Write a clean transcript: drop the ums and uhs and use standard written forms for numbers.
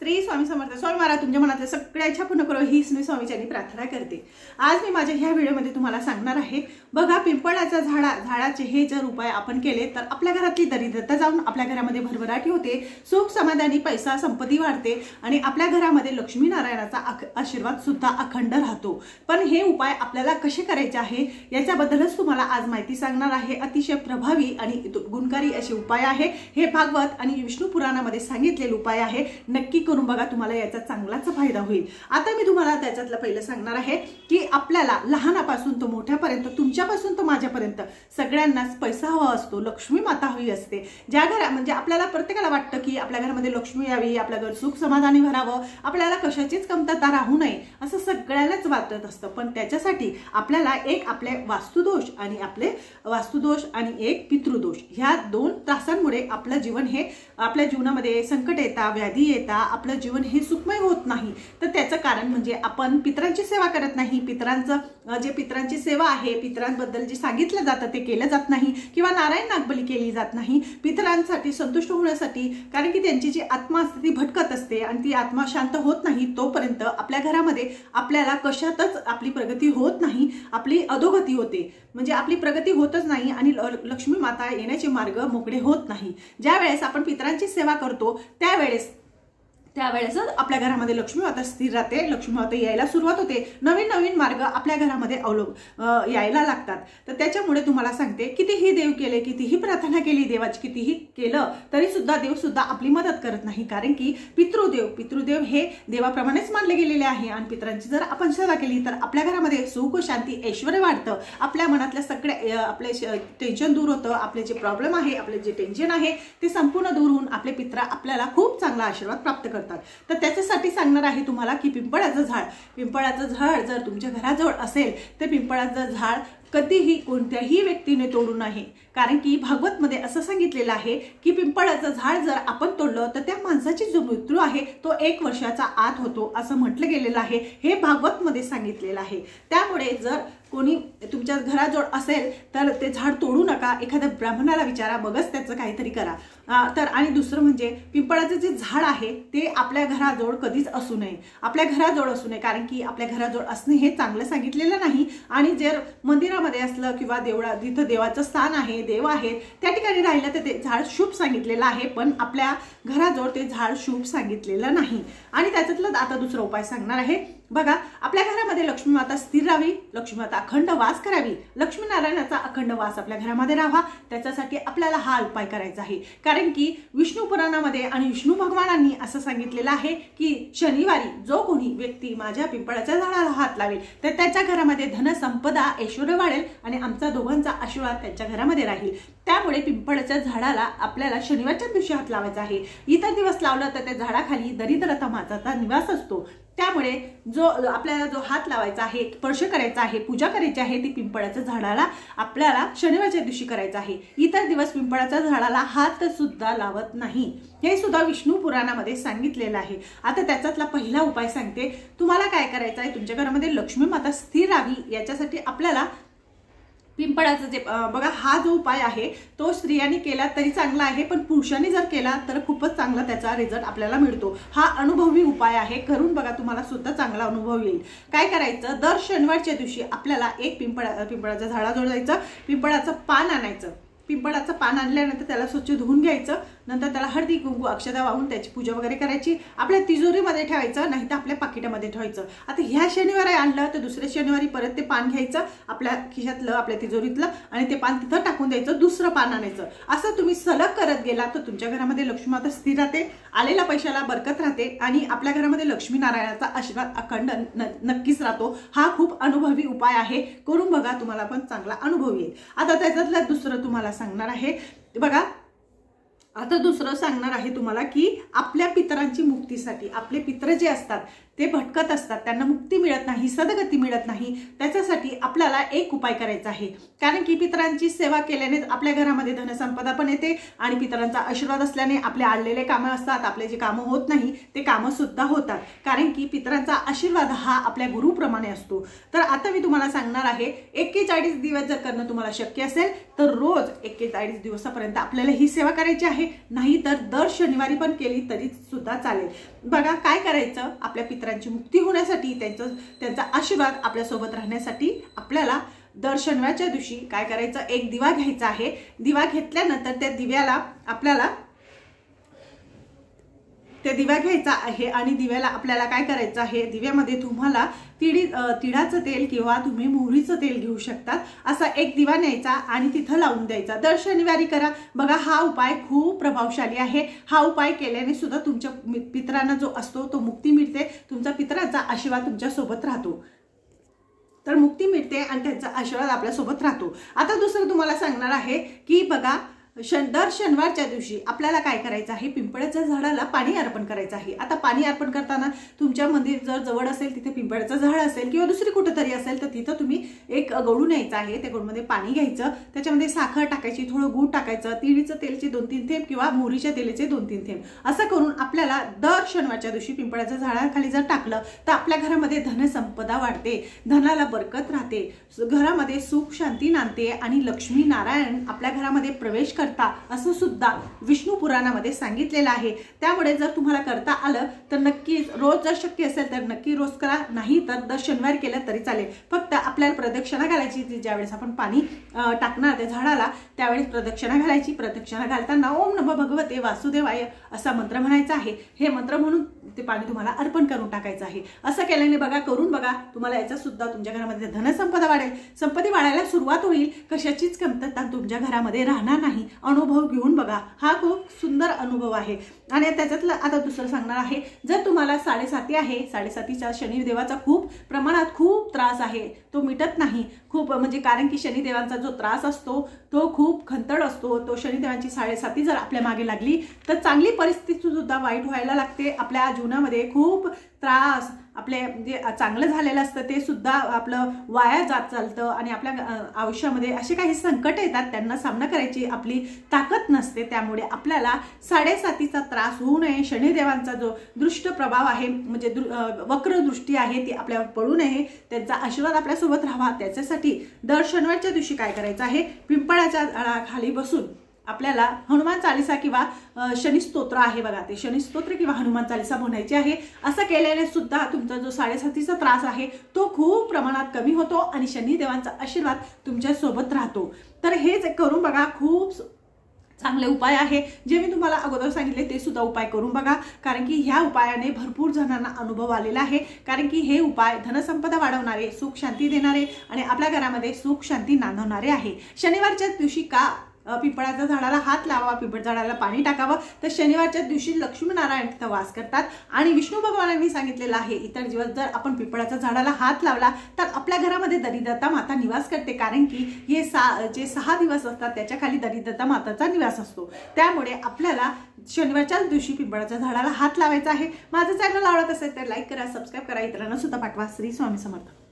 श्री स्वामी समर्थ स्वामी महाराज तुमच्या मनातल्या सगळ्या इच्छा पूर्ण करो हीच मी स्वामीचरणी प्रार्थना करते। आज मी माझ्या ह्या व्हिडिओमध्ये तुम्हाला सांगणार आहे, बघा पिंपळाच्या झाडाचे हे जर उपाय आपण केले तर आपल्या घरातली दरिद्रता जाऊन आपल्या घरामध्ये भरभराटी होते, सुख समाधानी पैसा संपत्ती वाढते आणि आपल्या घरामध्ये लक्ष्मी नारायणाचा आशीर्वाद सुद्धा अखंड राहतो। पण हे उपाय आपल्याला कसे करायचे आहे याच्याबद्दलच तुम्हाला आज माहिती सांगणार आहे। अतिशय प्रभावी आणि गुणकारी असे उपाय आहे। हे भागवत आणि विष्णू पुराणामध्ये सांगितलेले उपाय आहे। नक्की करून बघा, तुम्हाला याचा चांगलाच फायदा होईल। आता मी तुम्हाला त्याच्यातलं पहिलं सांगणार आहे की आपल्याला लहानापासून तो मोठ्यापर्यंत, तुमच्यापासून तो माझ्यापर्यंत सगळ्यांनाच पैसा हवा असतो, लक्ष्मी माता हवी असते। ज्या घरा म्हणजे आपल्याला प्रत्येकाला वाटतं की आपल्या घरामध्ये लक्ष्मी यावी, आपल्या घर सुख समाधानी भरावं, आपल्याला कशाचीच कमतरता राहू नये असं सगळ्यालाच वाटत असतं। पण त्याच्यासाठी आपल्याला एक आपले वास्तुदोष आणि एक पितृदोष ह्या दोन त्रासांमुळे आपलं जीवन हे आपल्या जीवनामध्ये संकट येतात, व्याधी येतात, आपलं जीवन हे सुखमय होत नाही। तर त्याचं कारण म्हणजे आपण पितरांची सेवा करत नाही। पितरांची सेवा आहे, पितरांबद्दल जे सांगितलं जातं ते केलं जात नाही किंवा नारायण नागबली केली जात नाही पितरांसाठी संतुष्ट होण्यासाठी। कारण की त्यांची जी आत्मा असते ती भटकत असते आणि ती आत्मा शांत होत नाही तोपर्यंत आपल्या घरामध्ये आपल्याला कशातच आपली प्रगती होत नाही, आपली अधोगती होते, म्हणजे आपली प्रगती होतच नाही आणि लक्ष्मी माता येण्याचे मार्ग मोकळे होत नाही। ज्या वेळेस आपण पितरांची सेवा करतो त्यावेळेस आपल्या घरामध्ये लक्ष्मी माता स्थिर राहते, लक्ष्मी माता यायला सुरुवात होते, नवीन नवीन मार्ग आपल्या घरामध्ये यायला लागतात। तर त्याच्यामुळे तुम्हाला सांगते, कितीही देव केले, कितीही प्रार्थना केली देवाची, कितीही केलं तरी सुद्धा देव सुद्धा आपली मदत करत नाही। कारण की पितृदेव हे देवाप्रमाणेच मानले गेलेले आहे आणि पितरांची जर आपण सेवा केली तर आपल्या घरामध्ये सुख शांती ऐश्वर्य वाढतं, आपल्या मनातल्या सगळे आपले टेन्शन दूर होतं, आपले जे प्रॉब्लेम आहे, आपले जे टेन्शन आहे ते संपूर्ण दूर होऊन आपले पित्र आपल्याला खूप चांगला आशीर्वाद प्राप्त करतात। तर त्याच्यासाठी सांगणार आहे तुम्हाला की पिंपळाचं झाड जर तुमच्या घराजवळ असेल तर पिंपळाचं झाड कधीही कोणत्याही व्यक्तीने तोडू नये। कारण की भागवत मध्ये असं सांगितलेलं आहे की पिंपळाचं झाड जर आपण तोडलं तर त्या माणसाची जो मृत्यू आहे तो 1 वर्षाचा आत होतो असं म्हटलं गेलेलं आहे। हे भागवत मध्ये सांगितलेलं आहे। त्यामुळे जर कोणी तुमच्या घराजवळ असेल तर ते झाड तोडू नका, एखाद्या ब्राह्मणाला विचारा, मगच त्याचं काहीतरी करा। तर आणि दुसरं म्हणजे पिंपळाचं जे झाड आहे ते आपल्या घराजवळ कधीच असू नये, कारण की आपल्या घराजवळ असणे हे चांगलं सांगितलेलं नाही। आणि जर मंदिरामध्ये असलं किंवा जिथं देवाचं स्थान आहे, देव आहे, त्या ठिकाणी राहिलं तर ते झाड शुभ सांगितलेलं आहे, पण आपल्या घराजवळ ते झाड शुभ सांगितलेलं नाही। आणि त्याच्यातलं आता दुसरा उपाय सांगणार आहे। बघा, आपल्या घरामध्ये लक्ष्मी माता स्थिर राहावी, लक्ष्मी माता अखंड वास करावी, लक्ष्मी नारायणाचा अखंड वास आपल्या घरामध्ये राहावा, त्याच्यासाठी आपल्याला हा उपाय करायचा आहे। कारण की विष्णू पुराणामध्ये आणि विष्णू भगवानांनी असं सांगितलेलं आहे की शनिवारी जो कोणी व्यक्ती माझ्या पिंपळाच्या झाडाला हात लावेल तर त्याच्या घरामध्ये धन संपदा ऐश्वर्य वाढेल आणि आमचा दोघांचा आशीर्वाद त्यांच्या घरामध्ये राहील। त्यामुळे पिंपळाच्या झाडाला आपल्याला शनिवारच्या दिवशी हात लावायचा आहे। इतर दिवस लावला तर त्या झाडाखाली दरिद्रता माताचा निवास असतो। त्यामुळे आपल्याला जो हात लावायचा आहे, स्पर्श करायचा आहे, पूजा करायची आहे ती पिंपळाच्या झाडाला आपल्याला शनिवारच्या दिवशी करायचं आहे। इतर दिवस पिंपळाच्या झाडाला हात सुद्धा लावत नाही, हे सुद्धा विष्णू पुराणामध्ये सांगितलेलं आहे। आता त्याच्यातला पहिला उपाय सांगते तुम्हाला काय करायचं आहे। तुमच्या घरामध्ये लक्ष्मी माता स्थिर राहावी याच्यासाठी आपल्याला पिंपळाचं जे बघा, हा जो उपाय आहे तो स्त्रियांनी केला तरी चांगला आहे, पण पुरुषांनी जर केला तर खूपच चांगला त्याचा रिझल्ट आपल्याला मिळतो। हा अनुभवी उपाय आहे, करून बघा, तुम्हाला सुद्धा चांगला अनुभव येईल। काय करायचं, दर शनिवारच्या दिवशी आपल्याला एक पिंपळाच्या झाडाजवळ जायचं, पिंपळाचं पान आणायचं, पिंपळाचं पान आणल्यानंतर त्याला स्वच्छ धुवून घ्यायचं, नंतर त्याला हळदी कुंकू अक्षता वाहून त्याची पूजा वगैरे करायची, आपल्या तिजोरीमध्ये ठेवायचं, नाही तर आपल्या पाकिटामध्ये ठेवायचं। आता ह्या शनिवारी आणलं तर दुसऱ्या शनिवारी परत ते पान घ्यायचं आपल्या खिशातलं, आपल्या तिजोरीतलं, आणि ते पान तिथं टाकून द्यायचं, दुसरं पान आणायचं। असं तुम्ही सलग करत गेला तर तुमच्या घरामध्ये लक्ष्मी माता स्थिर राहते, आलेल्या पैशाला बरकत राहते आणि आपल्या घरामध्ये लक्ष्मी नारायणाचा आशीर्वाद अखंड नक्कीच राहतो। हा खूप अनुभवी उपाय आहे, करून बघा, तुम्हाला पण चांगला अनुभव येईल। आता त्याच्यातलं दुसरं तुम्हाला सांगणार आहे। बघा, आता दुसरं सांगणार आहे तुम्हाला की आपल्या पितरांची मुक्तीसाठी, आपले पित्र जे असतात ते भटकत असतात, त्यांना मुक्ती मिळत नाही, सद्गती मिळत नाही, त्याच्यासाठी आपल्याला एक उपाय करायचा आहे। कारण की पितरांची सेवा केल्याने आपल्या घरामध्ये धनसंपदा पण येते आणि पितरांचा आशीर्वाद असल्याने आपले आडलेले कामं असतात, आपले जे कामं होत नाही ते कामं सुद्धा होतात। कारण की पितरांचा आशीर्वाद हा आपल्या गुरुप्रमाणे असतो। तर आता मी तुम्हाला सांगणार आहे, 41 दिवस जर करणं तुम्हाला शक्य असेल तर रोज 41 दिवसापर्यंत आपल्याला ही सेवा करायची आहे। आहे, नाही तर दर शनिवारी पण केली तरी सुद्धा चालेल। बघा काय करायचं, आपल्या पितरांची मुक्ती होण्यासाठी, त्यांचा आशीर्वाद आपल्यासोबत राहण्यासाठी आपल्याला दर शनिवारच्या दिवशी काय करायचं, एक दिवा घ्यायचा आहे। दिवा घेतल्यानंतर त्या दिव्याला आपल्याला दिवा घ्यायचा आहे आणि दिव्याला आपल्याला काय करायचं आहे, दिव्यामध्ये तुम्हाला तिळाचं तेल किंवा तुम्ही मोहरीचं तेल घेऊ शकता, असा एक दिवा न्यायचा आणि तिथं लावून द्यायचा। दर शनिवारी करा। बघा हा उपाय खूप प्रभावशाली आहे। हा उपाय केल्याने सुद्धा तुमच्या पितरांना जो असतो तो मुक्ती मिळते, तुमचा पितरांचा आशीर्वाद तुमच्या सोबत राहतो, तर मुक्ती मिळते आणि त्यांचा आशीर्वाद आपल्या सोबत राहतो। आता दुसरं तुम्हाला सांगणार आहे की बघा दर शनिवारच्या दिवशी आपल्याला काय करायचं आहे, पिंपळाच्या झाडाला पाणी अर्पण करायचं आहे। आता पाणी अर्पण करताना तुमच्या मंदिर जर जवळ असेल, तिथे पिंपळाचं झाड असेल किंवा दुसरी कुठेतरी असेल, तर तिथं तुम्ही एक गौडू न्यायचा आहे। त्या गौडूमध्ये पाणी घ्यायचं, त्याच्यामध्ये साखर टाकायची, थोडं गूळ टाकायचं, तिळीचं तेलचे 2-3 थेंब किंवा मोहरीच्या तेलाचे 2-3 थेंब, असं करून आपल्याला दर शनिवारच्या दिवशी पिंपळाच्या झाडाखाली जर टाकलं तर आपल्या घरामध्ये धनसंपदा वाढते, धनाला बरकत राहते, घरामध्ये सुख शांती नांदते आणि लक्ष्मी नारायण आपल्या घरामध्ये प्रवेश असं सुद्धा विष्णू पुराणामध्ये सांगितलेलं आहे। त्यामुळे जर तुम्हाला करता आलं तर नक्की रोज जर शक्य असेल तर नक्की रोज करा, नाही तर दर शनिवार केलं तरी चालेल। फक्त आपल्याला प्रदक्षिणा घालायची, ज्यावेळेस आपण पाणी टाकणार त्या झाडाला त्यावेळेस प्रदक्षिणा घालायची। प्रदक्षिणा घालताना ओम नमः भगवते वासुदेवाय असा मंत्र म्हणायचा आहे। हे मंत्र म्हणून ते पाणी तुम्हाला अर्पण करून टाकायचं आहे। असं केल्याने बघा, करून बघा, तुम्हाला याचा सुद्धा तुमच्या घरामध्ये धनसंपदा वाढेल, संपत्ती वाढायला सुरुवात होईल, कशाचीच कमतरता तुमच्या घरामध्ये राहणार नाही। अनुभव घेऊन बघा, हा खूप सुंदर अनुभव आहे। आणि त्याच्यातलं आता दुसरं सांगणार आहे, जर तुम्हाला 7.5 आहे, 7.5च्या शनिदेवाचा खूप प्रमाणात खूप त्रास आहे, तो मिटत नाही खूप, म्हणजे कारण की शनिदेवांचा जो त्रास असतो तो खूप खंतड असतो, तो शनिदेवांची 7.5 जर आपल्या मागे लागली तर चांगली परिस्थिती सुद्धा वाईट व्हायला लागते। आपल्या जीवनामध्ये खूप त्रास, आपले जे चांगलं झालेलं असतं ते सुद्धा आपलं वाया जात चालतं आणि आपल्या आयुष्यामध्ये असे काही संकट येतात, त्यांना सामना करायची आपली ताकद नसते। त्यामुळे आपल्याला 7.5चा त्रास होऊ नये, शनिदेवांचा जो दृष्ट प्रभाव आहे, म्हणजे वक्र दृष्टी आहे, ती आपल्यावर पडू नये, त्यांचा आशीर्वाद आपल्यासोबत राहावा, त्याच्यासाठी दर शनिवारच्या दिवशी काय करायचं आहे, पिंपळाच्या झाडाखाली बसून आपल्याला हनुमान चालीसा किंवा शनी स्तोत्र आहे बघा, ते शनी स्तोत्र किंवा हनुमान चालीसा म्हणायची आहे। असं केल्याने सुद्धा तुमचा जो 7.5चा त्रास आहे तो खूप प्रमाणात कमी होतो आणि शनिदेवांचा आशीर्वाद तुमच्या सोबत राहतो। तर हेच करून बघा, खूप चांगले उपाय आहे जे मी तुम्हाला अगोदर सांगितले, ते सुद्धा उपाय करून बघा, कारण की ह्या उपायाने भरपूर जणांना अनुभव आलेला आहे। कारण की हे उपाय धनसंपदा वाढवणारे, सुख शांती देणारे आणि आपल्या घरामध्ये सुख शांती नांदवणारे आहे। शनिवारच्या दिवशी का पिंपळाच्या झाडाला हात लावा, पिंपळ झाडाला पाणी टाकावं, तर शनिवारच्या दिवशी लक्ष्मीनारायण तिथं वास करतात आणि विष्णू भगवानांनी सांगितलेलं आहे, इतर दिवस जर आपण पिंपळाच्या झाडाला हात लावला तर आपल्या घरामध्ये दरिद्रता माता निवास करते, कारण की हे जे 6 दिवस असतात त्याच्या खाली दरिद्रता माताचा निवास असतो। त्यामुळे आपल्याला शनिवारच्याच दिवशी पिंपळाच्या झाडाला हात लावायचा आहे। माझं चॅनल आवडत असेल तर लाईक करा, सबस्क्राईब करा, इतरांना सुद्धा पाठवा। श्री स्वामी समर्थ।